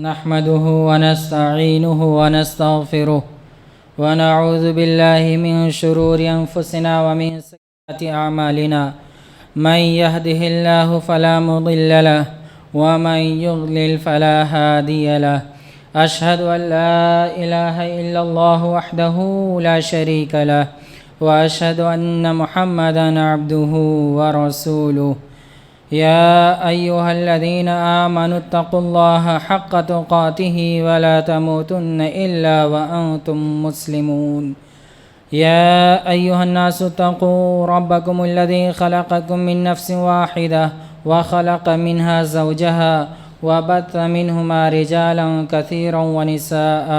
نحمده ونستعينه ونستغفره ونعوذ بالله من شرور أنفسنا ومن سيئات أعمالنا من يهده الله فلا مضل له ومن يضلل فلا هادي له أشهد أن لا إله إلا الله وحده لا شريك له وأشهد أن محمدًا عبده ورسوله يا أيها الذين آمنوا اتقوا الله حق تقاته ولا تموتن إلا وأنتم مسلمون يا أيها الناس اتقوا ربكم الذي خلقكم من نفس واحدة وخلق منها زوجها وبث منهما رجالا كثيرا ونساء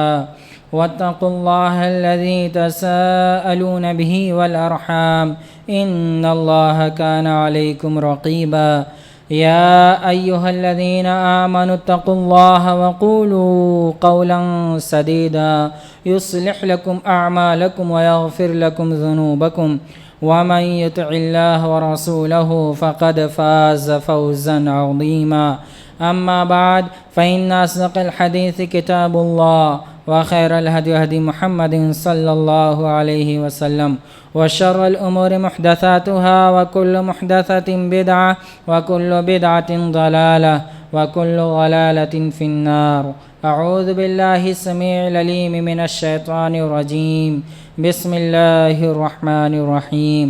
واتقوا الله الذي تساءلون به والأرحام إن الله كان عليكم رقيبا يا أيها الذين آمنوا اتقوا الله وقولوا قولا سديدا يصلح لكم أعمالكم ويغفر لكم ذنوبكم ومن يطع الله ورسوله فقد فاز فوزا عظيما أما بعد فإن أصدق الحديث كتاب الله وخير الهدي هدي محمد صلى الله عليه وسلم وشر الأمور محدثاتها وكل محدثة بدعة وكل بدعة ضلالة وكل ضلالة في النار أعوذ بالله السميع العليم من الشيطان الرجيم بسم الله الرحمن الرحيم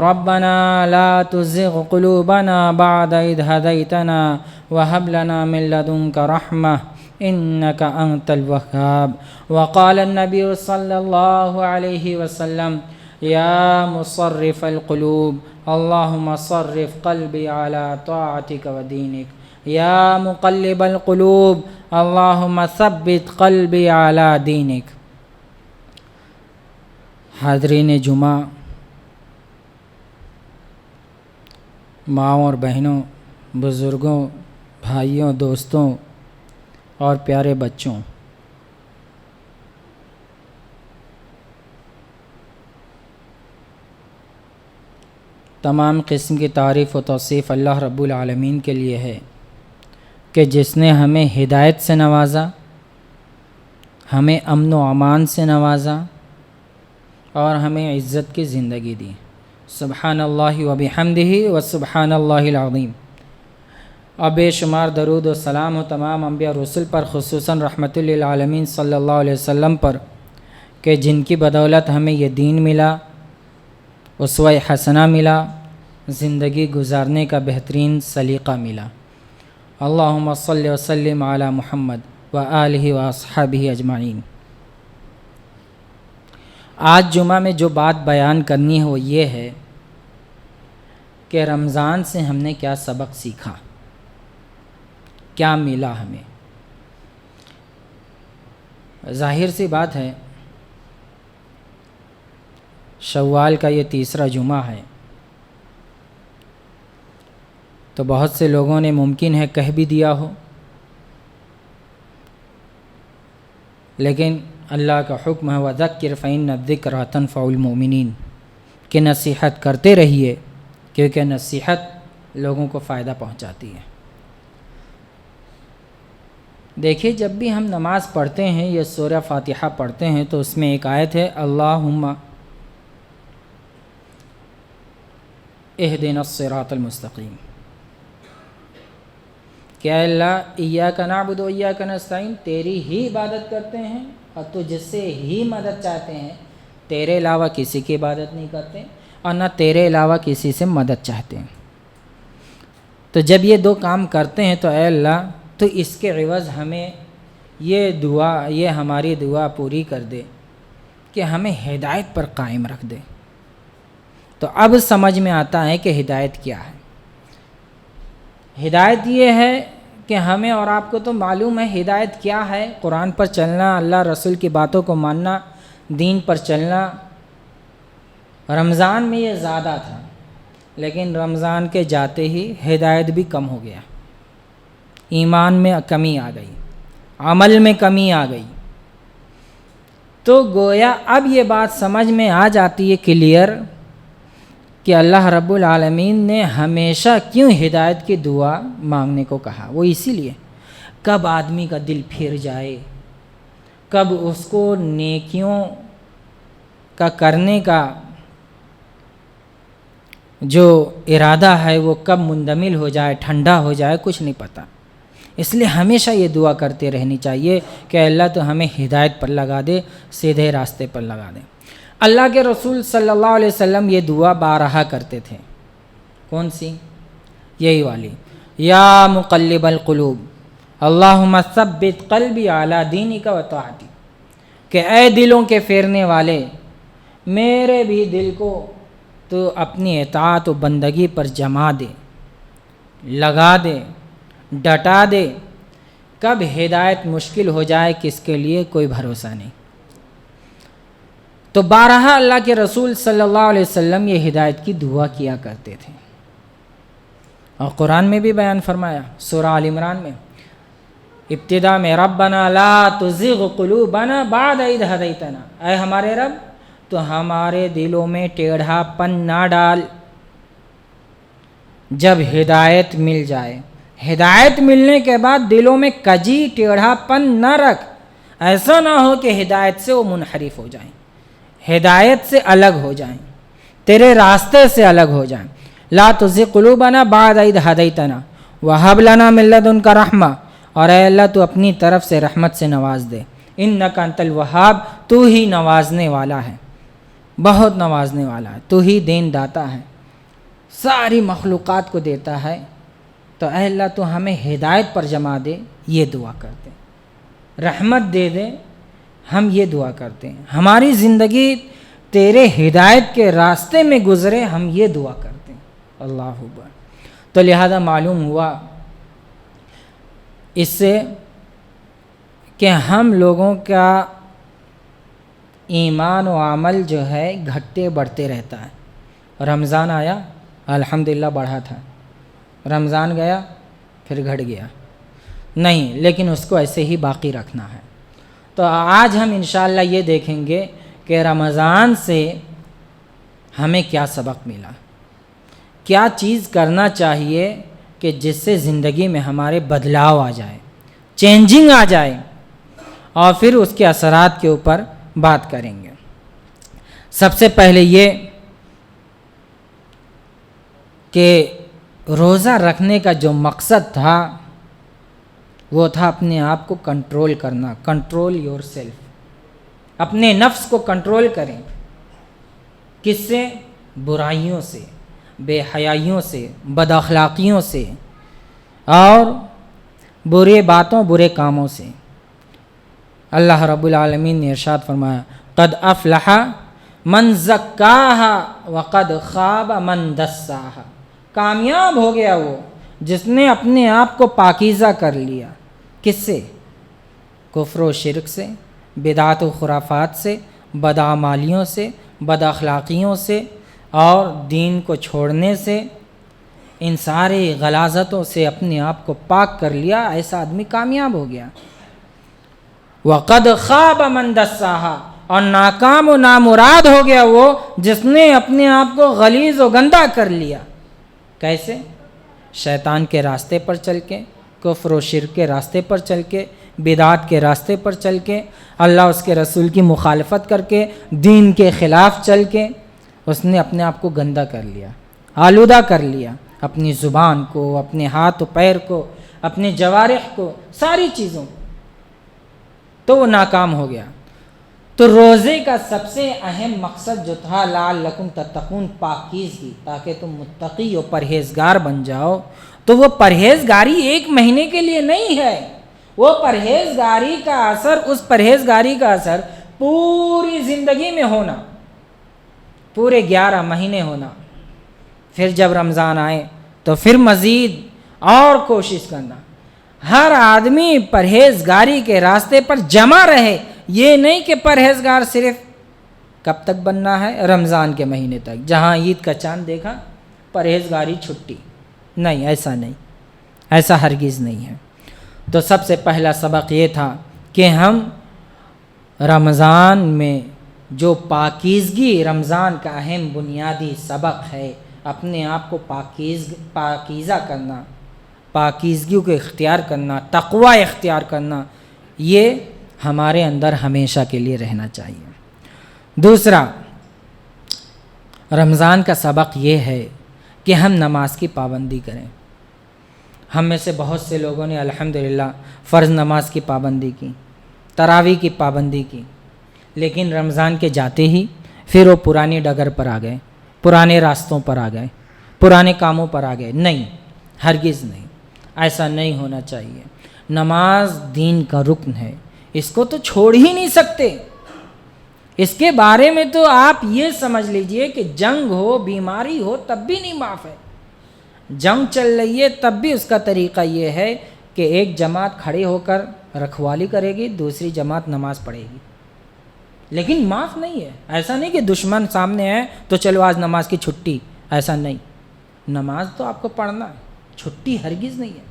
ربنا لا تزغ قلوبنا بعد إذ هديتنا وهب لنا من لدنك رحمة إنك أنت الوهاب وقال النبي صلى الله عليه وسلم يا مصرف القلوب اللهم صرف قلبي على طاعتك ودينك يا مقلب القلوب اللهم ثبت قلبي على دينك حاضرین جمعہ، ماؤں اور بہنوں، بزرگوں، بھائیوں، دوستوں اور پیارے بچوں، تمام قسم کی تعریف و توصیف اللہ رب العالمین کے لیے ہے کہ جس نے ہمیں ہدایت سے نوازا، ہمیں امن و امان سے نوازا اور ہمیں عزت کی زندگی دی۔ سبحان اللہ و بحمدہ و سبحان اللہ العظیم۔ اور بے شمار درود و سلام ہو تمام انبیاء رسول پر، خصوصاً رحمت للعالمین صلی اللہ علیہ وسلم پر، کہ جن کی بدولت ہمیں یہ دین ملا، اسوہ حسنہ ملا، زندگی گزارنے کا بہترین سلیقہ ملا۔ اللہم صلی وسلم علی محمد و آلہ و اصحابہ اجمعین۔ آج جمعہ میں جو بات بیان کرنی ہے وہ یہ ہے کہ رمضان سے ہم نے کیا سبق سیکھا، کیا ملا ہمیں۔ ظاہر سی بات ہے، شوال کا یہ تیسرا جمعہ ہے، تو بہت سے لوگوں نے ممکن ہے کہہ بھی دیا ہو، لیکن اللہ کا حکم ہے وَذَكِّرْ فَإِنَّ الذِّكْرَىٰ تَنفَعُ الْمُؤْمِنِينَ کہ نصیحت کرتے رہیے، کیونکہ نصیحت لوگوں کو فائدہ پہنچاتی ہے۔ دیکھیے، جب بھی ہم نماز پڑھتے ہیں یا سورہ فاتحہ پڑھتے ہیں تو اس میں ایک آیت ہے اللہم اہدنا الصراط المستقیم، کہ اے اللہ ایاک نعبد و ایاک نستعین، تیری ہی عبادت کرتے ہیں اور تجھ سے ہی مدد چاہتے ہیں، تیرے علاوہ کسی کی عبادت نہیں کرتے اور نہ تیرے علاوہ کسی سے مدد چاہتے ہیں۔ تو جب یہ دو کام کرتے ہیں تو اے اللہ تو اس کے عوض ہمیں یہ ہماری دعا پوری کر دے کہ ہمیں ہدایت پر قائم رکھ دے۔ تو اب سمجھ میں آتا ہے کہ ہدایت کیا ہے۔ ہدایت یہ ہے کہ ہمیں اور آپ کو تو معلوم ہے ہدایت کیا ہے، قرآن پر چلنا، اللہ رسول کی باتوں کو ماننا، دین پر چلنا۔ رمضان میں یہ زیادہ تھا، لیکن رمضان کے جاتے ہی ہدایت بھی کم ہو گیا، ایمان میں کمی آ گئی، عمل میں کمی آ گئی۔ تو گویا اب یہ بات سمجھ میں آ جاتی ہے کلیئر کہ اللہ رب العالمین نے ہمیشہ کیوں ہدایت کی دعا مانگنے کو کہا۔ وہ اسی لیے کب آدمی کا دل پھر جائے، کب اس کو نیکیوں کا کرنے کا جو ارادہ ہے وہ کب مندمل ہو جائے، ٹھنڈا ہو جائے، کچھ نہیں پتہ۔ اس لیے ہمیشہ یہ دعا کرتے رہنی چاہیے کہ اللہ تو ہمیں ہدایت پر لگا دے، سیدھے راستے پر لگا دے۔ اللہ کے رسول صلی اللہ علیہ وسلم یہ دعا بارہا کرتے تھے۔ کون سی؟ یہی والی، یا مقلب القلوب اللہم ثبت قلبی علی دینک و طاعتک، کہ اے دلوں کے پھیرنے والے، میرے بھی دل کو تو اپنی اطاعت و بندگی پر جما دے، لگا دے، ڈٹا دے۔ کب ہدایت مشکل ہو جائے کس کے لیے کوئی بھروسہ نہیں۔ تو بارہا اللہ کے رسول صلی اللہ علیہ وسلم یہ ہدایت کی دعا کیا کرتے تھے، اور قرآن میں بھی بیان فرمایا سورہ آل عمران میں، ابتدا میں ربنا لا تزغ قلوبنا بعد اذ ہدیتنا، اے ہمارے رب تو ہمارے دلوں میں ٹیڑھا پن نہ ڈال جب ہدایت مل جائے۔ ہدایت ملنے کے بعد دلوں میں کجی ٹیڑھا پن نہ رکھ، ایسا نہ ہو کہ ہدایت سے وہ منحرف ہو جائیں، ہدایت سے الگ ہو جائیں، تیرے راستے سے الگ ہو جائیں۔ لا تزغ قلوبنا بعد اذ ہدیتنا وہب لنا من لدنک رحمہ، اور اے اللہ تو اپنی طرف سے رحمت سے نواز دے، انک انت الوہاب، تو ہی نوازنے والا ہے، بہت نوازنے والا ہے، تو ہی دین داتا ہے، ساری مخلوقات کو دیتا ہے۔ تو اے اللہ تو ہمیں ہدایت پر جما دے، یہ دعا کرتے ہیں۔ رحمت دے دے، ہم یہ دعا کرتے ہیں۔ ہماری زندگی تیرے ہدایت کے راستے میں گزرے، ہم یہ دعا کرتے ہیں۔ اللہ اکبر۔ تو لہذا معلوم ہوا اس سے کہ ہم لوگوں کا ایمان و عمل جو ہے گھٹتے بڑھتے رہتا ہے۔ رمضان آیا الحمدللہ بڑھا تھا، رمضان گیا پھر گھٹ گیا، نہیں، لیکن اس کو ایسے ہی باقی رکھنا ہے۔ تو آج ہم انشاءاللہ یہ دیکھیں گے کہ رمضان سے ہمیں کیا سبق ملا، کیا چیز کرنا چاہیے کہ جس سے زندگی میں ہمارے بدلاؤ آ جائے، چینجنگ آ جائے، اور پھر اس کے اثرات کے اوپر بات کریں گے۔ سب سے پہلے یہ کہ روزہ رکھنے کا جو مقصد تھا وہ تھا اپنے آپ کو کنٹرول کرنا، کنٹرول یور سیلف، اپنے نفس کو کنٹرول کریں۔ کس سے؟ برائیوں سے، بے حیائیوں سے، بد اخلاقیوں سے، اور برے باتوں، برے کاموں سے۔ اللہ رب العالمین نے ارشاد فرمایا قد افلح من زکاہا وقد خاب من دساہا، کامیاب ہو گیا وہ جس نے اپنے آپ کو پاکیزہ کر لیا۔ کس سے؟ کفر و شرک سے، بدعت و خرافات سے، بدعمالیوں سے، بد اخلاقیوں سے، اور دین کو چھوڑنے سے، ان سارے غلاظتوں سے اپنے آپ کو پاک کر لیا، ایسا آدمی کامیاب ہو گیا۔ وقد خاب من دساہا، اور ناکام و نامراد ہو گیا وہ جس نے اپنے آپ کو غلیظ و گندا کر لیا۔ کیسے؟ شیطان کے راستے پر چل کے، کفر و شرک کے راستے پر چل کے، بدعات کے راستے پر چل کے، اللہ اس کے رسول کی مخالفت کر کے، دین کے خلاف چل کے، اس نے اپنے آپ کو گندا کر لیا، آلودہ کر لیا، اپنی زبان کو، اپنے ہاتھ و پیر کو، اپنے جوارح کو، ساری چیزوں، تو وہ ناکام ہو گیا۔ تو روزے کا سب سے اہم مقصد جو تھا لعلکم تتقون، پاکیزگی، تاکہ تم متقی و پرہیزگار بن جاؤ۔ تو وہ پرہیزگاری ایک مہینے کے لیے نہیں ہے، وہ پرہیزگاری کا اثر، اس پرہیزگاری کا اثر پوری زندگی میں ہونا، پورے 11 مہینے ہونا۔ پھر جب رمضان آئے تو پھر مزید اور کوشش کرنا، ہر آدمی پرہیزگاری کے راستے پر جمع رہے۔ یہ نہیں کہ پرہیزگار صرف کب تک بننا ہے؟ رمضان کے مہینے تک، جہاں عید کا چاند دیکھا پرہیزگاری چھٹی، نہیں، ایسا نہیں، ایسا ہرگز نہیں ہے۔ تو سب سے پہلا سبق یہ تھا کہ ہم رمضان میں جو پاکیزگی، رمضان کا اہم بنیادی سبق ہے، اپنے آپ کو پاکیزہ کرنا، پاکیزگی کو اختیار کرنا، تقوی اختیار کرنا، یہ ہمارے اندر ہمیشہ کے لیے رہنا چاہیے۔ دوسرا، رمضان کا سبق یہ ہے کہ ہم نماز کی پابندی کریں۔ ہم میں سے بہت سے لوگوں نے الحمدللہ فرض نماز کی پابندی کی، تراویح کی پابندی کی، لیکن رمضان کے جاتے ہی پھر وہ پرانی ڈگر پر آ گئے، پرانے راستوں پر آ گئے، پرانے کاموں پر آ گئے۔ نہیں، ہرگز نہیں، ایسا نہیں ہونا چاہیے۔ نماز دین کا رکن ہے، اس کو تو چھوڑ ہی نہیں سکتے۔ اس کے بارے میں تو آپ یہ سمجھ لیجئے کہ جنگ ہو، بیماری ہو، تب بھی نہیں معاف ہے۔ جنگ چل رہی ہے تب بھی اس کا طریقہ یہ ہے کہ ایک جماعت کھڑے ہو کر رکھوالی کرے گی، دوسری جماعت نماز پڑھے گی، لیکن معاف نہیں ہے۔ ایسا نہیں کہ دشمن سامنے ہے تو چلو آج نماز کی چھٹی، ایسا نہیں۔ نماز تو آپ کو پڑھنا ہے، چھٹی ہرگز نہیں ہے۔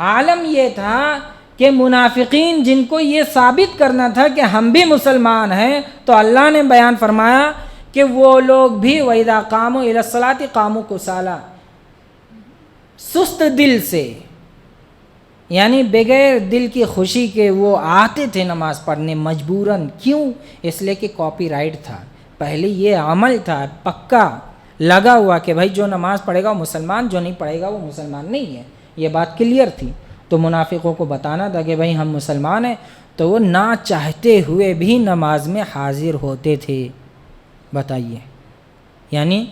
عالم یہ تھا کہ منافقین جن کو یہ ثابت کرنا تھا کہ ہم بھی مسلمان ہیں، تو اللہ نے بیان فرمایا کہ وہ لوگ بھی وَإِذَا قَامُوا إِلَى الصَّلَاةِ قَامُوا كُسَالَىٰ، سست دل سے، یعنی بغیر دل کی خوشی کے وہ آتے تھے نماز پڑھنے مجبوراً۔ کیوں؟ اس لیے کہ کاپی رائٹ تھا، پہلے یہ عمل تھا پکا لگا ہوا کہ بھائی جو نماز پڑھے گا وہ مسلمان، جو نہیں پڑھے گا وہ مسلمان نہیں ہے۔ یہ بات کلیئر تھی۔ تو منافقوں کو بتانا تھا کہ بھائی ہم مسلمان ہیں، تو وہ نہ چاہتے ہوئے بھی نماز میں حاضر ہوتے تھے۔ بتائیے، یعنی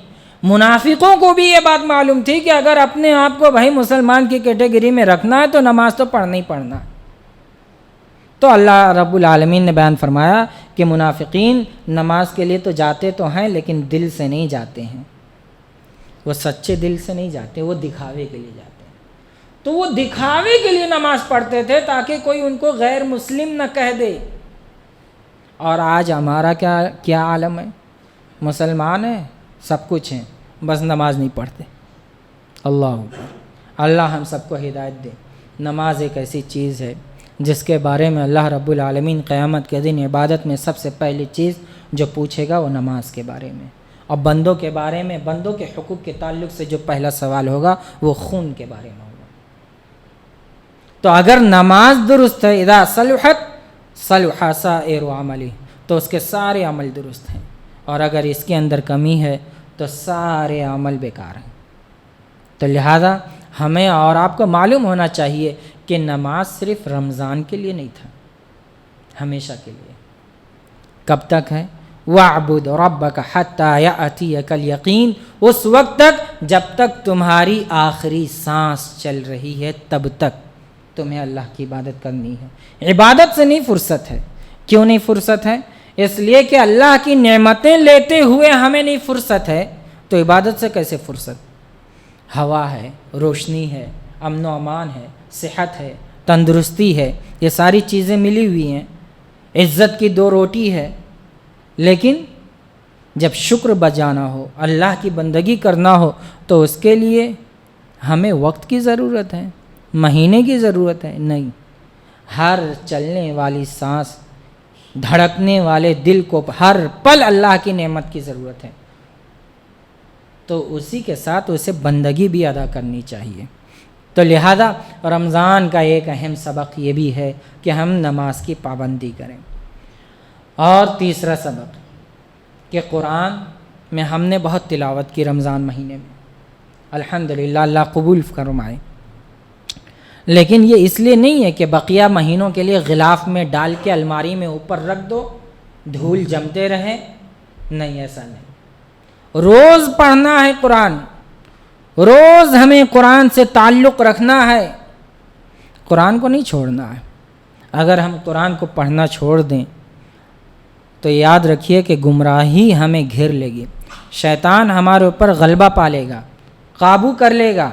منافقوں کو بھی یہ بات معلوم تھی کہ اگر اپنے آپ کو بھائی مسلمان کی کیٹیگری میں رکھنا ہے تو نماز تو پڑھنا ہی پڑھنا۔ تو اللہ رب العالمین نے بیان فرمایا کہ منافقین نماز کے لیے تو جاتے تو ہیں لیکن دل سے نہیں جاتے ہیں، وہ سچے دل سے نہیں جاتے، وہ دکھاوے کے لیے جاتے ہیں۔ تو وہ دکھاوے کے لیے نماز پڑھتے تھے تاکہ کوئی ان کو غیر مسلم نہ کہہ دے۔ اور آج ہمارا کیا عالم ہے؟ مسلمان ہیں، سب کچھ ہیں، بس نماز نہیں پڑھتے۔ اللہ اکبر، اللہ ہم سب کو ہدایت دے۔ نماز ایک ایسی چیز ہے جس کے بارے میں اللہ رب العالمین قیامت کے دن عبادت میں سب سے پہلی چیز جو پوچھے گا وہ نماز کے بارے میں، اور بندوں کے بارے میں، بندوں کے حقوق کے تعلق سے جو پہلا سوال ہوگا وہ خون کے بارے میں ہوگا۔ تو اگر نماز درست ہے، اذا صلحت صلح سائر عملی، تو اس کے سارے عمل درست ہیں، اور اگر اس کے اندر کمی ہے تو سارے عمل بیکار ہیں۔ تو لہذا ہمیں اور آپ کو معلوم ہونا چاہیے کہ نماز صرف رمضان کے لیے نہیں تھا، ہمیشہ کے لیے۔ کب تک ہے؟ وَاعْبُدْ رَبَّكَ حَتَّى يَأْتِيَكَ الْيَقِينُ، اس وقت تک جب تک تمہاری آخری سانس چل رہی ہے تب تک تمہیں اللہ کی عبادت کرنی ہے۔ عبادت سے نہیں فرصت ہے۔ کیوں نہیں فرصت ہے؟ اس لیے کہ اللہ کی نعمتیں لیتے ہوئے ہمیں نہیں فرصت ہے، تو عبادت سے کیسے فرصت؟ ہوا ہے، روشنی ہے، امن و امان ہے، صحت ہے، تندرستی ہے، یہ ساری چیزیں ملی ہوئی ہیں، عزت کی 2 روٹی ہے، لیکن جب شکر بجانا ہو، اللہ کی بندگی کرنا ہو، تو اس کے لیے ہمیں وقت کی ضرورت ہے، مہینے کی ضرورت ہے؟ نہیں، ہر چلنے والی سانس، دھڑکنے والے دل کو ہر پل اللہ کی نعمت کی ضرورت ہے، تو اسی کے ساتھ اسے بندگی بھی ادا کرنی چاہیے۔ تو لہذا رمضان کا ایک اہم سبق یہ بھی ہے کہ ہم نماز کی پابندی کریں۔ اور تیسرا سبق کہ قرآن میں ہم نے بہت تلاوت کی رمضان مہینے میں، الحمدللہ، اللہ قبول فرمائے، لیکن یہ اس لیے نہیں ہے کہ بقیہ مہینوں کے لیے غلاف میں ڈال کے الماری میں اوپر رکھ دو، دھول جمتے رہیں، نہیں، ایسا نہیں۔ روز پڑھنا ہے قرآن، روز ہمیں قرآن سے تعلق رکھنا ہے، قرآن کو نہیں چھوڑنا ہے۔ اگر ہم قرآن کو پڑھنا چھوڑ دیں تو یاد رکھیے کہ گمراہی ہمیں گھیر لے گی، شیطان ہمارے اوپر غلبہ پا لے گا، قابو کر لے گا،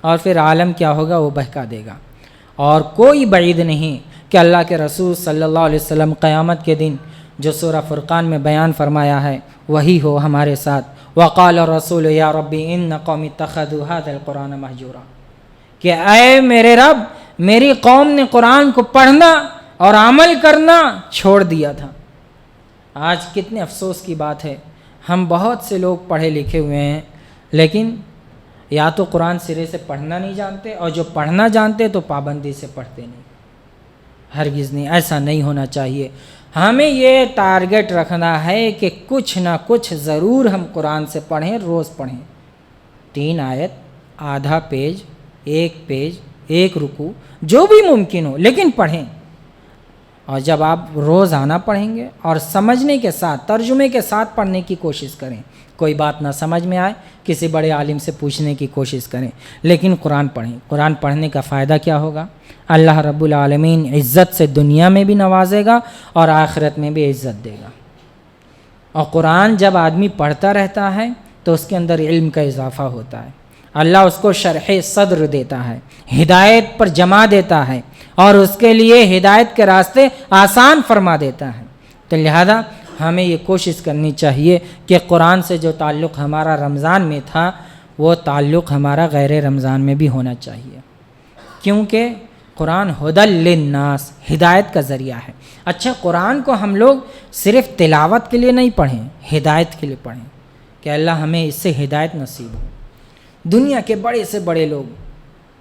اور پھر عالم کیا ہوگا؟ وہ بہکا دے گا۔ اور کوئی بعید نہیں کہ اللہ کے رسول صلی اللہ علیہ وسلم قیامت کے دن جو سورہ فرقان میں بیان فرمایا ہے وہی ہو ہمارے ساتھ۔ وقال الرسول یا ربی ان قوم اتخذوا هذا القرآن مہجورا، کہ اے میرے رب، میری قوم نے قرآن کو پڑھنا اور عمل کرنا چھوڑ دیا تھا۔ آج کتنے افسوس کی بات ہے، ہم بہت سے لوگ پڑھے لکھے ہوئے ہیں لیکن یا تو قرآن سرے سے پڑھنا نہیں جانتے، اور جو پڑھنا جانتے تو پابندی سے پڑھتے نہیں۔ ہرگز نہیں، ایسا نہیں ہونا چاہیے۔ ہمیں یہ ٹارگٹ رکھنا ہے کہ کچھ نہ کچھ ضرور ہم قرآن سے پڑھیں، روز پڑھیں، 3 آیت، آدھا پیج، 1 پیج، 1 رکوع، جو بھی ممکن ہو، لیکن پڑھیں۔ اور جب آپ روزانہ پڑھیں گے اور سمجھنے کے ساتھ، ترجمے کے ساتھ پڑھنے کی کوشش کریں، کوئی بات نہ سمجھ میں آئے کسی بڑے عالم سے پوچھنے کی کوشش کریں، لیکن قرآن پڑھیں۔ قرآن پڑھنے کا فائدہ کیا ہوگا؟ اللہ رب العالمین عزت سے دنیا میں بھی نوازے گا اور آخرت میں بھی عزت دے گا۔ اور قرآن جب آدمی پڑھتا رہتا ہے تو اس کے اندر علم کا اضافہ ہوتا ہے، اللہ اس کو شرح صدر دیتا ہے، ہدایت پر جمع دیتا ہے، اور اس کے لیے ہدایت کے راستے آسان فرما دیتا ہے۔ تو لہذا ہمیں یہ کوشش کرنی چاہیے کہ قرآن سے جو تعلق ہمارا رمضان میں تھا وہ تعلق ہمارا غیر رمضان میں بھی ہونا چاہیے، کیونکہ قرآن ہدی للناس، ہدایت کا ذریعہ ہے۔ اچھا، قرآن کو ہم لوگ صرف تلاوت کے لیے نہیں پڑھیں، ہدایت کے لیے پڑھیں کہ اللہ ہمیں اس سے ہدایت نصیب ہو۔ دنیا کے بڑے سے بڑے لوگ،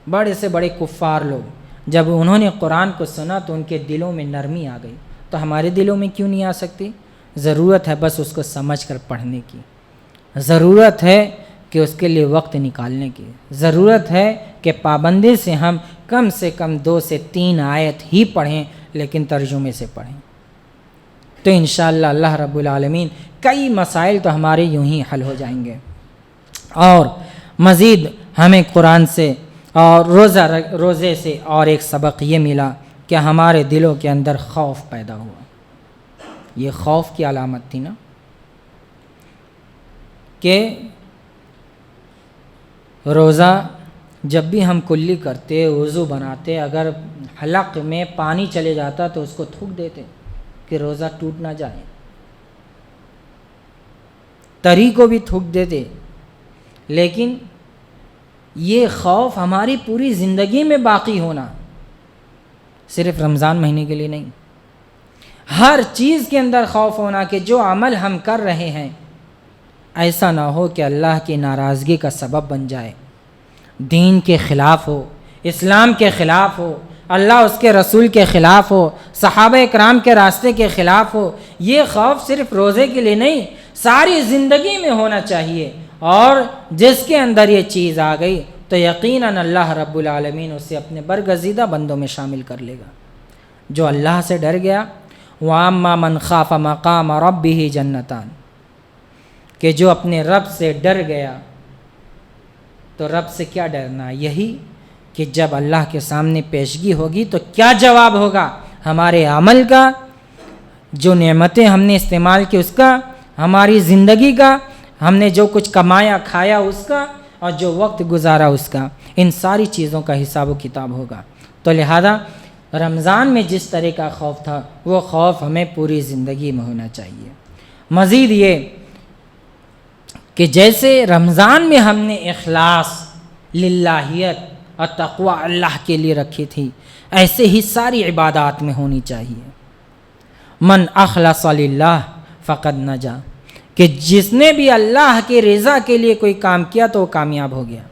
بڑے سے بڑے کفار لوگ، جب انہوں نے قرآن کو سنا تو ان کے دلوں میں نرمی آ گئی، تو ہمارے دلوں میں کیوں نہیں آ سکتی؟ ضرورت ہے بس اس کو سمجھ کر پڑھنے کی، ضرورت ہے کہ اس کے لیے وقت نکالنے کی، ضرورت ہے کہ پابندی سے کم 2 سے 3 آیت ہی پڑھیں، لیکن ترجمے سے پڑھیں۔ تو انشاءاللہ اللہ رب العالمین کئی مسائل تو ہمارے یوں ہی حل ہو جائیں گے۔ اور مزید ہمیں قرآن سے اور روزے سے اور ایک سبق یہ ملا کہ ہمارے دلوں کے اندر خوف پیدا ہوا۔ یہ خوف کی علامت تھی نا کہ روزہ جب بھی ہم کلی کرتے، وضو بناتے، اگر حلق میں پانی چلے جاتا تو اس کو تھوک دیتے کہ روزہ ٹوٹ نہ جائے، تری کو بھی تھوک دیتے۔ لیکن یہ خوف ہماری پوری زندگی میں باقی ہونا، صرف رمضان مہینے کے لیے نہیں، ہر چیز کے اندر خوف ہونا کہ جو عمل ہم کر رہے ہیں ایسا نہ ہو کہ اللہ کی ناراضگی کا سبب بن جائے، دین کے خلاف ہو، اسلام کے خلاف ہو، اللہ اس کے رسول کے خلاف ہو، صحابہ اکرام کے راستے کے خلاف ہو۔ یہ خوف صرف روزے کے لیے نہیں، ساری زندگی میں ہونا چاہیے، اور جس کے اندر یہ چیز آ گئی تو یقیناً اللہ رب العالمین اسے اپنے برگزیدہ بندوں میں شامل کر لے گا۔ جو اللہ سے ڈر گیا، وَأَمَّا مَنْ خَافَ مَقَامَ رَبِّهِ جَنَّتَانِ، کہ جو اپنے رب سے ڈر گیا، تو رب سے کیا ڈرنا؟ یہی کہ جب اللہ کے سامنے پیشگی ہوگی تو کیا جواب ہوگا ہمارے عمل کا، جو نعمتیں ہم نے استعمال کی اس کا، ہماری زندگی کا، ہم نے جو کچھ کمایا کھایا اس کا، اور جو وقت گزارا اس کا، ان ساری چیزوں کا حساب و کتاب ہوگا۔ تو لہذا رمضان میں جس طرح کا خوف تھا وہ خوف ہمیں پوری زندگی میں ہونا چاہیے۔ مزید یہ کہ جیسے رمضان میں ہم نے اخلاص، للہیت اور تقوی اللہ کے لیے رکھی تھی، ایسے ہی ساری عبادات میں ہونی چاہیے۔ من اخلص للہ فقد نجا، کہ جس نے بھی اللہ کی رضا کے لیے کوئی کام کیا تو وہ کامیاب ہو گیا۔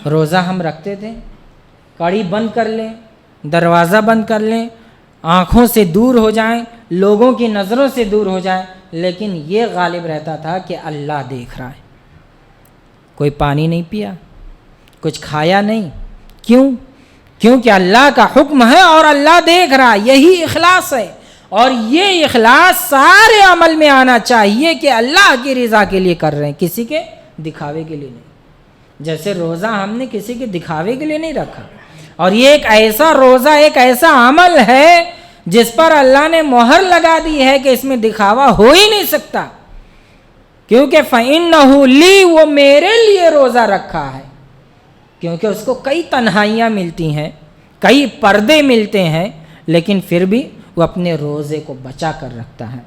روزہ ہم رکھتے تھے، کڑی بند کر لیں، دروازہ بند کر لیں، آنکھوں سے دور ہو جائیں، لوگوں کی نظروں سے دور ہو جائیں، لیکن یہ غالب رہتا تھا کہ اللہ دیکھ رہا ہے۔ کوئی پانی نہیں پیا، کچھ کھایا نہیں، کیوں؟ کیونکہ اللہ کا حکم ہے اور اللہ دیکھ رہا ہے۔ یہی اخلاص ہے، اور یہ اخلاص سارے عمل میں آنا چاہیے کہ اللہ کی رضا کے لیے کر رہے ہیں، کسی کے دکھاوے کے لیے نہیں۔ جیسے روزہ ہم نے کسی کے دکھاوے کے لیے نہیں رکھا، اور یہ ایک ایسا روزہ، ایک ایسا عمل ہے جس پر اللہ نے مہر لگا دی ہے کہ اس میں دکھاوا ہو ہی نہیں سکتا، کیونکہ فَإِنَّهُ لِي، وہ میرے لیے روزہ رکھا ہے۔ کیونکہ اس کو کئی تنہائیاں ملتی ہیں، کئی پردے ملتے ہیں، لیکن پھر بھی وہ اپنے روزے کو بچا کر رکھتا ہے۔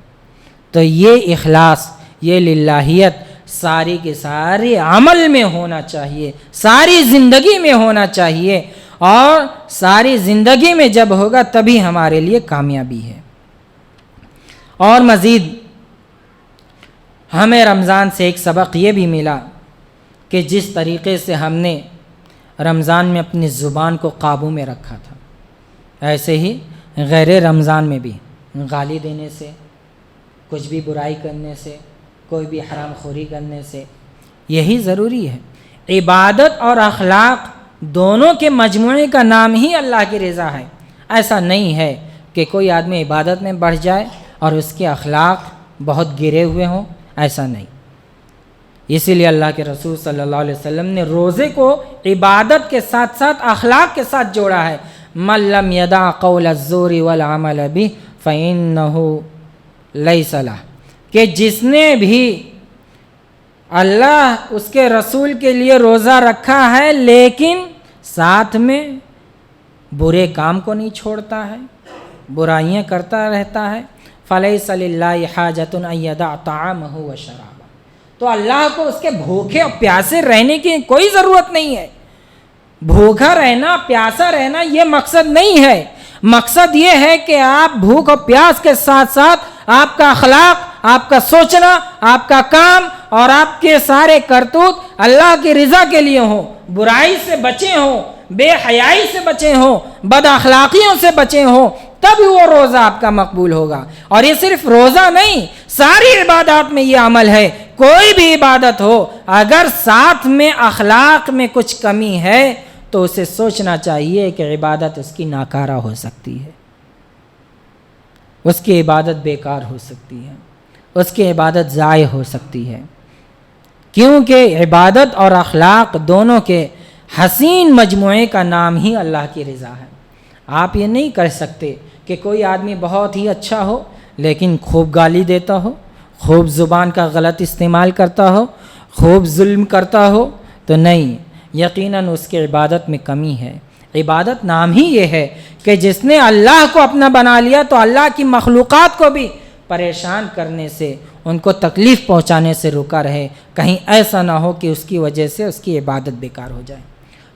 تو یہ اخلاص، یہ للہیت ساری کی ساری عمل میں ہونا چاہیے، ساری زندگی میں ہونا چاہیے، اور ساری زندگی میں جب ہوگا تبھی ہمارے لیے کامیابی ہے۔ اور مزید ہمیں رمضان سے ایک سبق یہ بھی ملا کہ جس طریقے سے ہم نے رمضان میں اپنی زبان کو قابو میں رکھا تھا، ایسے ہی غیر رمضان میں بھی گالی دینے سے، کچھ بھی برائی کرنے سے، کوئی بھی حرام خوری کرنے سے، یہی ضروری ہے۔ عبادت اور اخلاق دونوں کے مجموعے کا نام ہی اللہ کی رضا ہے۔ ایسا نہیں ہے کہ کوئی آدمی عبادت میں بڑھ جائے اور اس کے اخلاق بہت گرے ہوئے ہوں، ایسا نہیں۔ اسی لیے اللہ کے رسول صلی اللہ علیہ وسلم نے روزے کو عبادت کے ساتھ ساتھ اخلاق کے ساتھ جوڑا ہے۔ من لم یدع قول الزور والعمل به فإنه لیس لہ، کہ جس نے بھی اللہ اس کے رسول کے لیے روزہ رکھا ہے لیکن ساتھ میں برے کام کو نہیں چھوڑتا ہے، برائیاں کرتا رہتا ہے، فلیس للہ حاجۃ ان یدع طعامہ وشرابہ، تو اللہ کو اس کے بھوکے اور پیاسے رہنے کی کوئی ضرورت نہیں ہے۔ بھوکا رہنا، پیاسا رہنا یہ مقصد نہیں ہے۔ مقصد یہ ہے کہ آپ بھوک اور پیاس کے ساتھ ساتھ آپ کا اخلاق، آپ کا سوچنا، آپ کا کام اور آپ کے سارے کرتوت اللہ کی رضا کے لیے ہوں، برائی سے بچے ہوں، بے حیائی سے بچے ہوں، بد اخلاقیوں سے بچے ہوں، تب وہ روزہ آپ کا مقبول ہوگا۔ اور یہ صرف روزہ نہیں، ساری عبادات میں یہ عمل ہے۔ کوئی بھی عبادت ہو، اگر ساتھ میں اخلاق میں کچھ کمی ہے تو اسے سوچنا چاہیے کہ عبادت اس کی ناکارہ ہو سکتی ہے، اس کی عبادت بیکار ہو سکتی ہے، اس کی عبادت ضائع ہو سکتی ہے، کیونکہ عبادت اور اخلاق دونوں کے حسین مجموعے کا نام ہی اللہ کی رضا ہے۔ آپ یہ نہیں کر سکتے کہ کوئی آدمی بہت ہی اچھا ہو لیکن خوب گالی دیتا ہو، خوب زبان کا غلط استعمال کرتا ہو، خوب ظلم کرتا ہو، تو نہیں، یقیناً اس کی عبادت میں کمی ہے۔ عبادت نام ہی یہ ہے کہ جس نے اللہ کو اپنا بنا لیا تو اللہ کی مخلوقات کو بھی پریشان کرنے سے، ان کو تکلیف پہنچانے سے رکا رہے، کہیں ایسا نہ ہو کہ اس کی وجہ سے اس کی عبادت بیکار ہو جائے۔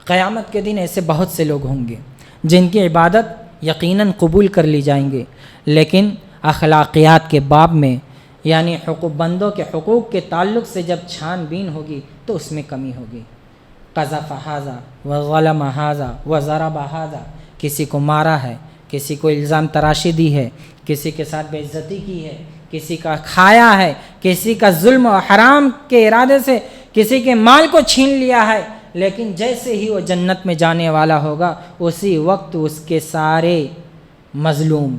قیامت کے دن ایسے بہت سے لوگ ہوں گے جن کی عبادت یقیناً قبول کر لی جائیں گے، لیکن اخلاقیات کے باب میں، یعنی حقوق بندوں کے حقوق کے تعلق سے جب چھان بین ہوگی تو اس میں کمی ہوگی۔ قذف ھذا وظلم ھذا وضرب ھذا، کسی کو مارا ہے، کسی کو الزام تراشی دی ہے، کسی کے ساتھ بے عزتی کی ہے، کسی کا کھایا ہے، کسی کا ظلم و حرام کے ارادے سے کسی کے مال کو چھین لیا ہے، لیکن جیسے ہی وہ جنت میں جانے والا ہوگا اسی وقت اس کے سارے مظلوم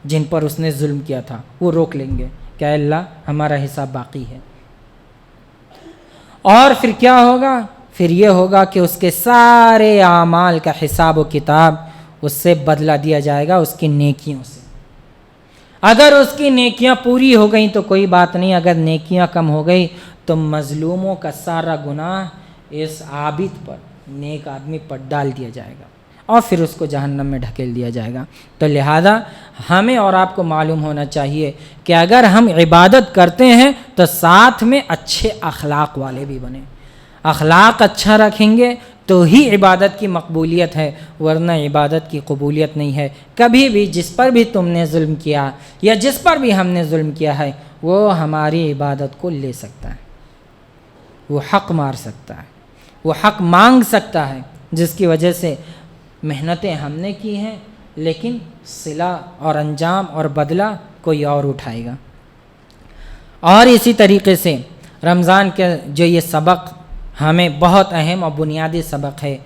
جن پر اس نے ظلم کیا تھا وہ روک لیں گے کہ اے اللہ ہمارا حساب باقی ہے۔ اور پھر کیا ہوگا؟ پھر یہ ہوگا کہ اس کے سارے اعمال کا حساب و کتاب اس سے بدلہ دیا جائے گا، اس کی نیکیوں سے۔ اگر اس کی نیکیاں پوری ہو گئیں تو کوئی بات نہیں، اگر نیکیاں کم ہو گئی تو مظلوموں کا سارا گناہ اس عابد پر، نیک آدمی پر ڈال دیا جائے گا اور پھر اس کو جہنم میں ڈھکیل دیا جائے گا۔ تو لہذا ہمیں اور آپ کو معلوم ہونا چاہیے کہ اگر ہم عبادت کرتے ہیں تو ساتھ میں اچھے اخلاق والے بھی بنیں۔ اخلاق اچھا رکھیں گے تو ہی عبادت کی مقبولیت ہے، ورنہ عبادت کی قبولیت نہیں ہے۔ کبھی بھی جس پر بھی تم نے ظلم کیا یا جس پر بھی ہم نے ظلم کیا ہے وہ ہماری عبادت کو لے سکتا ہے، وہ حق مار سکتا ہے، وہ حق مانگ سکتا ہے، جس کی وجہ سے محنتیں ہم نے کی ہیں لیکن صلہ اور انجام اور بدلہ کوئی اور اٹھائے گا۔ اور اسی طریقے سے رمضان کے جو یہ سبق ہمیں بہت اہم اور بنیادی سبق ہے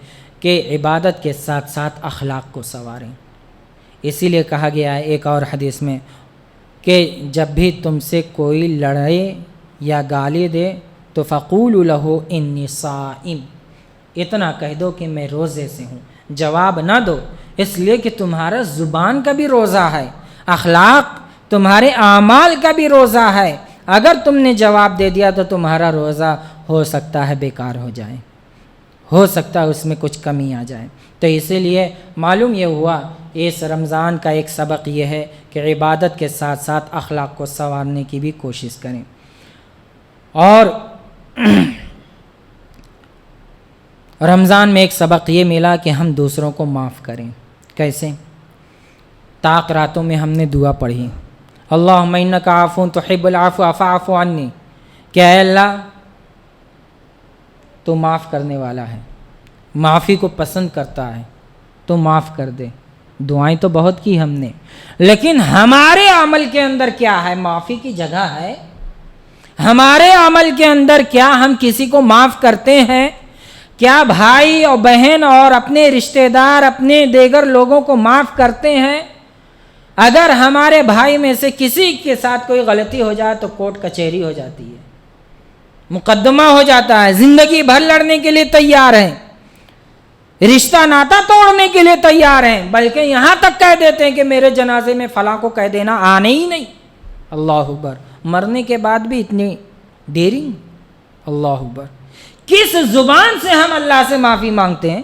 کہ عبادت کے ساتھ ساتھ اخلاق کو سنواریں۔ اسی لیے کہا گیا ہے ایک اور حدیث میں کہ جب بھی تم سے کوئی لڑے یا گالی دے تو فقولوا لہ انی صائم، اتنا کہہ دو کہ میں روزے سے ہوں، جواب نہ دو، اس لیے کہ تمہارا زبان کا بھی روزہ ہے، اخلاق تمہارے اعمال کا بھی روزہ ہے۔ اگر تم نے جواب دے دیا تو تمہارا روزہ ہو سکتا ہے بیکار ہو جائے، ہو سکتا ہے اس میں کچھ کمی آ جائے۔ تو اسی لیے معلوم یہ ہوا اس رمضان کا ایک سبق یہ ہے کہ عبادت کے ساتھ ساتھ اخلاق کو سنوارنے کی بھی کوشش کریں۔ اور رمضان میں ایک سبق یہ ملا کہ ہم دوسروں کو معاف کریں۔ کیسے؟ طاق راتوں میں ہم نے دعا پڑھی، اللہم انک عفو تحب العفو فاعف عنی، کہ اے اللہ تو معاف کرنے والا ہے، معافی کو پسند کرتا ہے، تو معاف کر دے۔ دعائیں تو بہت کی ہم نے، لیکن ہمارے عمل کے اندر کیا ہے؟ معافی کی جگہ ہے؟ ہمارے عمل کے اندر کیا ہم کسی کو معاف کرتے ہیں؟ کیا بھائی اور بہن اور اپنے رشتہ دار، اپنے دیگر لوگوں کو معاف کرتے ہیں؟ اگر ہمارے بھائی میں سے کسی کے ساتھ کوئی غلطی ہو جائے تو کورٹ کچہری ہو جاتی ہے، مقدمہ ہو جاتا ہے، زندگی بھر لڑنے کے لیے تیار ہیں، رشتہ ناتا توڑنے کے لیے تیار ہیں، بلکہ یہاں تک کہہ دیتے ہیں کہ میرے جنازے میں فلاں کو کہہ دینا، آنے ہی نہیں۔ اللہ اکبر، مرنے کے بعد بھی اتنی دیری، اللہ اکبر۔ کس زبان سے ہم اللہ سے معافی مانگتے ہیں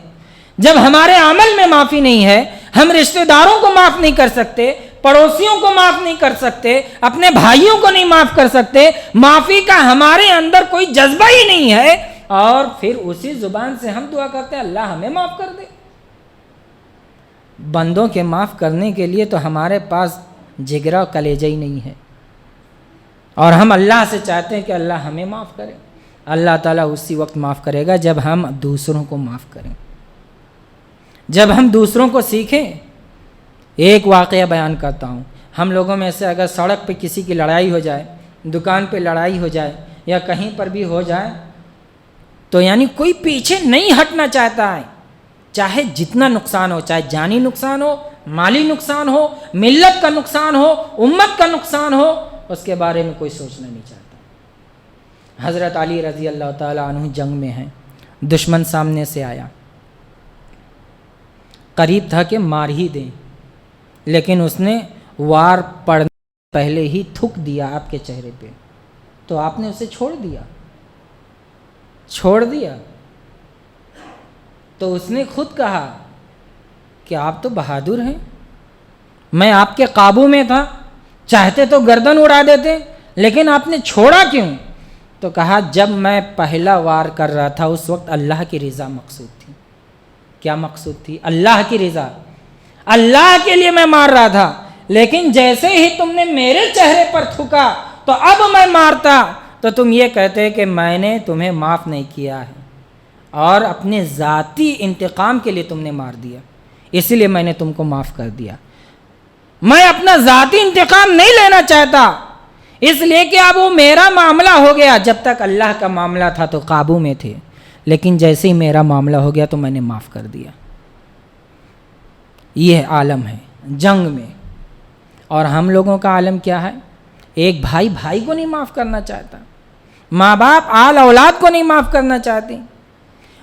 جب ہمارے عمل میں معافی نہیں ہے؟ ہم رشتہ داروں کو معاف نہیں کر سکتے، پڑوسیوں کو معاف نہیں کر سکتے، اپنے بھائیوں کو نہیں معاف کر سکتے، معافی کا ہمارے اندر کوئی جذبہ ہی نہیں ہے، اور پھر اسی زبان سے ہم دعا کرتے ہیں اللہ ہمیں معاف کر دے۔ بندوں کے معاف کرنے کے لیے تو ہمارے پاس جگرا کلیجہ ہی نہیں ہے، اور ہم اللہ سے چاہتے ہیں کہ اللہ ہمیں معاف کرے۔ اللہ تعالیٰ اسی وقت معاف کرے گا جب ہم دوسروں کو معاف کریں، جب ہم دوسروں کو سیکھیں۔ ایک واقعہ بیان کرتا ہوں، ہم لوگوں میں سے اگر سڑک پہ کسی کی لڑائی ہو جائے، دکان پہ لڑائی ہو جائے، یا کہیں پر بھی ہو جائے، تو یعنی کوئی پیچھے نہیں ہٹنا چاہتا ہے، چاہے جتنا نقصان ہو، چاہے جانی نقصان ہو، مالی نقصان ہو، ملت کا نقصان ہو، امت کا نقصان ہو، اس کے بارے میں کوئی سوچنا نہیں چاہتا۔ حضرت علی رضی اللہ تعالیٰ عنہ جنگ میں ہیں، دشمن سامنے سے آیا، قریب تھا کہ مار ہی دیں، لیکن اس نے وار پڑنے سے پہلے ہی تھوک دیا آپ کے چہرے پہ، تو آپ نے اسے چھوڑ دیا۔ تو اس نے خود کہا کہ آپ تو بہادر ہیں، میں آپ کے قابو میں تھا، چاہتے تو گردن اڑا دیتے، لیکن آپ نے چھوڑا کیوں؟ تو کہا جب میں پہلا وار کر رہا تھا اس وقت اللہ کی رضا مقصود تھی۔ کیا مقصود تھی؟ اللہ کی رضا، اللہ کے لیے میں مار رہا تھا، لیکن جیسے ہی تم نے میرے چہرے پر تھوکا تو اب میں مارتا تو تم یہ کہتے کہ میں نے تمہیں معاف نہیں کیا ہے، اور اپنے ذاتی انتقام کے لیے تم نے مار دیا، اسی لیے میں نے تم کو معاف کر دیا۔ میں اپنا ذاتی انتقام نہیں لینا چاہتا، اس لیے کہ اب وہ میرا معاملہ ہو گیا، جب تک اللہ کا معاملہ تھا تو قابو میں تھے، لیکن جیسے ہی میرا معاملہ ہو گیا تو میں نے معاف کر دیا۔ یہ عالم ہے جنگ میں، اور ہم لوگوں کا عالم کیا ہے؟ ایک بھائی بھائی کو نہیں معاف کرنا چاہتا، ماں باپ آل اولاد کو نہیں معاف کرنا چاہتے،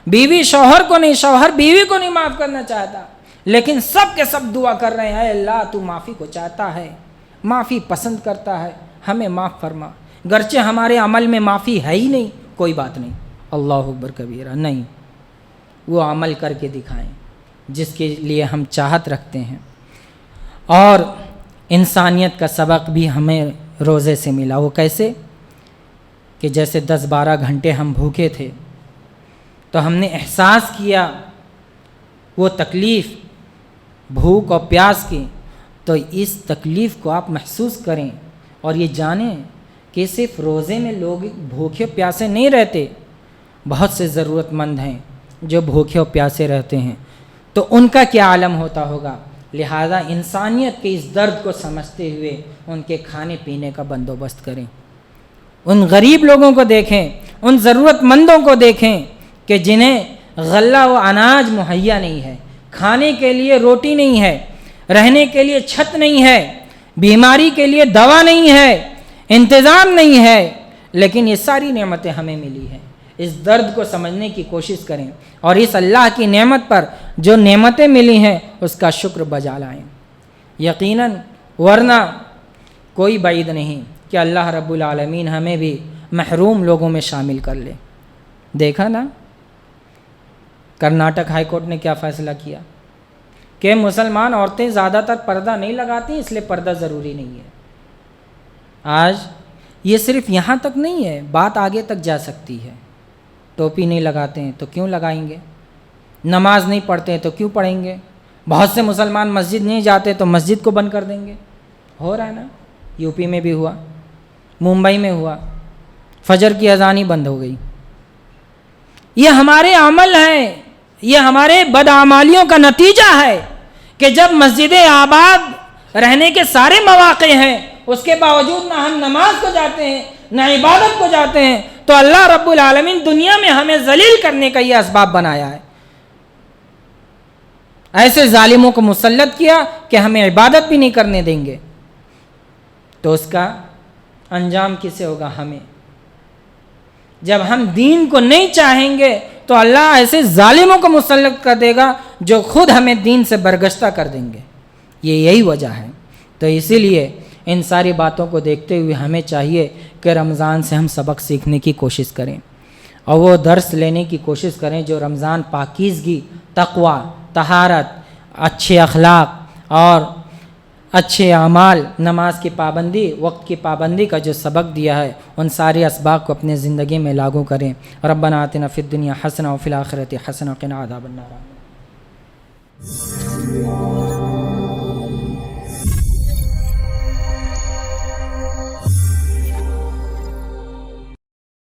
بیوی شوہر کو نہیں، شوہر بیوی کو نہیں معاف کرنا چاہتا، لیکن سب کے سب دعا کر رہے ہیں اے اللہ تو معافی کو چاہتا ہے، معافی پسند کرتا ہے، ہمیں معاف فرما، گرچہ ہمارے عمل میں معافی ہے ہی نہیں، کوئی بات نہیں، اللہ اکبر کبیرہ، نہیں، وہ عمل کر کے دکھائیں جس کے لیے ہم چاہت رکھتے ہیں۔ اور انسانیت کا سبق بھی ہمیں روزے سے ملا، وہ کیسے کہ جیسے 10-12 گھنٹے ہم بھوکے تھے تو ہم نے احساس کیا وہ تکلیف بھوک اور پیاس کی، تو اس تکلیف کو آپ محسوس کریں اور یہ جانیں کہ صرف روزے میں لوگ بھوکے پیاسے نہیں رہتے، بہت سے ضرورت مند ہیں جو بھوکے اور پیاسے رہتے ہیں، تو ان کا کیا عالم ہوتا ہوگا۔ لہذا انسانیت کے اس درد کو سمجھتے ہوئے ان کے کھانے پینے کا بندوبست کریں، ان غریب لوگوں کو دیکھیں، ان ضرورت مندوں کو دیکھیں کہ جنہیں غلہ و اناج مہیا نہیں ہے، کھانے کے لیے روٹی نہیں ہے، رہنے کے لیے چھت نہیں ہے، بیماری کے لیے دوا نہیں ہے، انتظام نہیں ہے، لیکن یہ ساری نعمتیں ہمیں ملی ہیں۔ اس درد کو سمجھنے کی کوشش کریں اور اس اللہ کی نعمت پر جو نعمتیں ملی ہیں اس کا شکر بجا لائیں۔ یقیناً ورنہ کوئی بعید نہیں کہ اللہ رب العالمین ہمیں بھی محروم لوگوں میں شامل کر لے۔ دیکھا نا کرناٹک ہائی کورٹ نے کیا فیصلہ کیا کہ مسلمان عورتیں زیادہ تر پردہ نہیں لگاتی، اس لیے پردہ ضروری نہیں ہے۔ آج یہ صرف یہاں تک نہیں ہے، بات آگے تک جا سکتی ہے۔ ٹوپی نہیں لگاتے ہیں تو کیوں لگائیں گے؟ نماز نہیں پڑھتے ہیں تو کیوں پڑھیں گے؟ بہت سے مسلمان مسجد نہیں جاتے تو مسجد کو بند کر دیں گے۔ ہو رہا ہے نا، یو پی میں بھی ہوا، ممبئی میں ہوا، فجر کی اذان ہی بند ہو گئی۔ یہ ہمارے عمل ہیں، یہ ہمارے بدعمالیوں کا نتیجہ ہے کہ جب مسجد آباد رہنے کے سارے مواقع ہیں، اس کے باوجود نہ ہم نماز کو جاتے ہیں نہ عبادت کو جاتے ہیں، تو اللہ رب العالمین دنیا میں ہمیں ذلیل کرنے کا یہ اسباب بنایا ہے، ایسے ظالموں کو مسلط کیا کہ ہمیں عبادت بھی نہیں کرنے دیں گے، تو اس کا انجام کسے ہوگا؟ ہمیں۔ جب ہم دین کو نہیں چاہیں گے تو اللہ ایسے ظالموں کو مسلط کر دے گا جو خود ہمیں دین سے برگشتہ کر دیں گے، یہی وجہ ہے۔ تو اسی لیے ان ساری باتوں کو دیکھتے ہوئے ہمیں چاہیے کہ رمضان سے ہم سبق سیکھنے کی کوشش کریں اور وہ درس لینے کی کوشش کریں جو رمضان پاکیزگی، تقوی، طہارت، اچھے اخلاق اور اچھے اعمال، نماز کی پابندی، وقت کی پابندی کا جو سبق دیا ہے، ان سارے اسباق کو اپنے زندگی میں لاگو کریں۔ ربنا آتنا فی الدنیا حسنہ وفی الآخرۃ حسنہ وقنا عذاب النار۔